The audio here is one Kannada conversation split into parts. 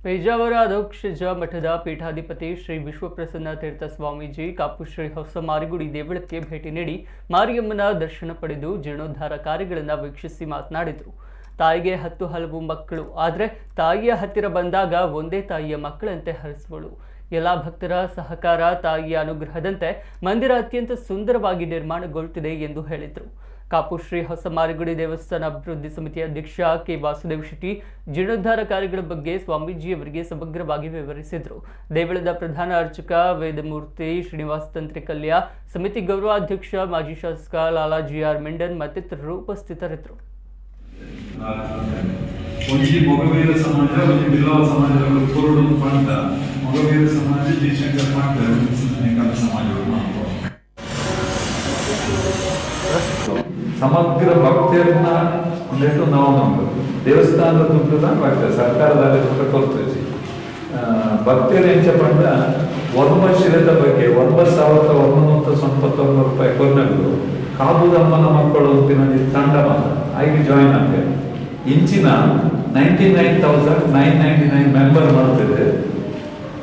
ಪೇಜಾವರ ಅಧೋಕ್ಷಜ ಮಠದ ಪೀಠಾಧಿಪತಿ ಶ್ರೀ ವಿಶ್ವಪ್ರಸನ್ನ ತೀರ್ಥ ಸ್ವಾಮೀಜಿ ಕಾಪು ಶ್ರೀ ಹೊಸ ಮಾರಿಗುಡಿ ದೇವಳಕ್ಕೆ ಭೇಟಿ ನೀಡಿ ಮಾರಿಯಮ್ಮನ ದರ್ಶನ ಪಡೆದು ಜೀರ್ಣೋದ್ಧಾರ ಕಾರ್ಯಗಳನ್ನು ವೀಕ್ಷಿಸಿ ಮಾತನಾಡಿದರು. ತಾಯಿಗೆ 10 ಹಲವು ಮಕ್ಕಳು, ಆದರೆ ತಾಯಿಯ ಹತ್ತಿರ ಬಂದಾಗ ಒಂದೇ ತಾಯಿಯ ಮಕ್ಕಳಂತೆ ಹರಿಸುವಳು. ಎಲ್ಲ ಭಕ್ತರ ಸಹಕಾರ, ತಾಯಿಯ ಅನುಗ್ರಹದಂತೆ ಮಂದಿರ ಅತ್ಯಂತ ಸುಂದರವಾಗಿ ನಿರ್ಮಾಣಗೊಳ್ಳುತ್ತಿದೆ ಎಂದು ಹೇಳಿದರು. ಕಾಪು ಶ್ರೀ ಹೊಸ ಮಾರಿಗುಡಿ ದೇವಸ್ಥಾನ ಅಭಿವೃದ್ಧಿ ಸಮಿತಿ ಅಧ್ಯಕ್ಷ ಕೆ ವಾಸುದೇವ್ ಶೆಟ್ಟಿ ಜೀರ್ಣೋದ್ಧಾರ ಕಾರ್ಯಗಳ ಬಗ್ಗೆ ಸ್ವಾಮೀಜಿಯವರಿಗೆ ಸಮಗ್ರವಾಗಿ ವಿವರಿಸಿದರು. ದೇವಳದ ಪ್ರಧಾನ ಅರ್ಚಕ ವೇದಮೂರ್ತಿ ಶ್ರೀನಿವಾಸ ತಂತ್ರಿಕಲ್ಯ, ಸಮಿತಿ ಗೌರವಾಧ್ಯಕ್ಷ ಮಾಜಿ ಶಾಸಕ ಲಾಲಾಜಿ ಆರ್ ಮೆಂಡನ್ ಮತ್ತಿತರರು ಉಪಸ್ಥಿತರಿದ್ದರು. ಮೊಗವೀರ ಸಮಾಜ ಬಿಲ್ಲವ ಸಮಾಜಗಳು ಕೋರಡು ಪಂಥ ಮೊಗವೀರ ಸಮಾಜ ಜಯಶಂಕರ್ ಪಂಥ ಅನೇಕ ಸಮಾಜಗಳು ಸಮಗ್ರ ಭಕ್ತಿಯನ್ನ ಒಂದೆಷ್ಟು ನಾವು ನಮ್ದು ದೇವಸ್ಥಾನದ ದುಡ್ಡನ್ನ ಭಕ್ತ ಸರ್ಕಾರದಲ್ಲಿ ದುಡ್ಡು ಕೊಡ್ತೀವಿ. ಭಕ್ತಿಯರು ಎಂಚ ಪಂಡ ವರ್ಮಶೀಲದ ಬಗ್ಗೆ 9,999 ರೂಪಾಯಿ ಕೊನೆಗಳು ಕಾಬುದಮ್ಮನ ಮಕ್ಕಳು ಅಂತಿನ ತಂಡ ಮಾತ್ರ ಆಗಿ ಜಾಯಿನ್ ಆಗ್ತೇವೆ. ಇಂಚಿನ 99,999 ಮೆಂಬರ್ ಮಾಡ್ತಿದೆ.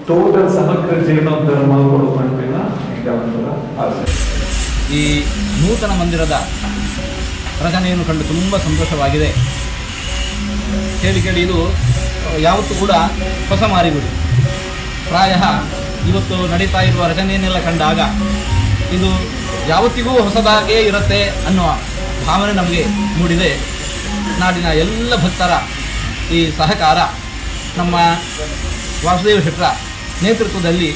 ಟೋಟಲ್ ಸಮಗ್ರ ಜೀರ್ಣೋದ್ಧಾರ ಮಾಡಿಕೊಳ್ಳುವಂತಿನ ಈಗ ಆಸೆ. ಈ ನೂತನ ಮಂದಿರದ ರಚನೆಯನ್ನು ಕಂಡು ತುಂಬ ಸಂತೋಷವಾಗಿದೆ. ಕೇಳಿ ಇದು ಯಾವತ್ತೂ ಕೂಡ ಹೊಸ ಮಾರಿಗುಡಿ ಪ್ರಾಯ ಇವತ್ತು ನಡೀತಾ ಇರುವ ರಚನೆಯನ್ನೆಲ್ಲ ಕಂಡಾಗ ಇದು ಯಾವತ್ತಿಗೂ ಹೊಸದಾಗೇ ಇರುತ್ತೆ ಅನ್ನುವ ಭಾವನೆ ನಮಗೆ ಮೂಡಿದೆ. ನಾಡಿನ ಎಲ್ಲ ಭಕ್ತರ ಈ ಸಹಕಾರ ನಮ್ಮ ವಾಸುದೇವ ಶೆಟ್ಟರ ನೇತೃತ್ವದಲ್ಲಿ